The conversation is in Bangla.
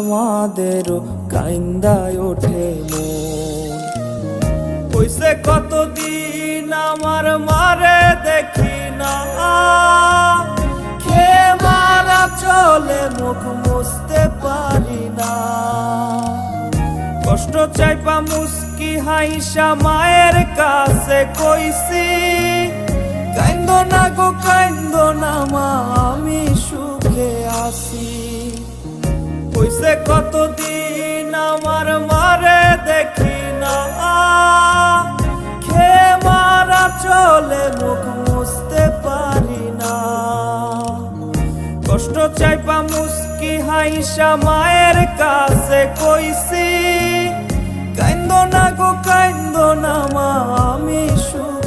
আমাদেরও কাইন্দায় ওঠে মন। কইছে কতদিন আমার মারে দেখি না, খেয়ে মারা চলে মুখ মুছতে পারি না। কষ্ট চাইপা মুস্কি হাইসা মায়ের কাছে কইছি, কাইন্দো না গো কাইন্দো না মা, আমি সুখে আছি। কইছে কতদিন আমার মারে দেখি না, খেয়ে মারা চলে মুখ মুছতে পারি না। কষ্ট চাইপা মুস্কি হাইসা মায়ের কাছে কইছি, কাইন্দো না গো কাইন্দো না মা, আমি সুখে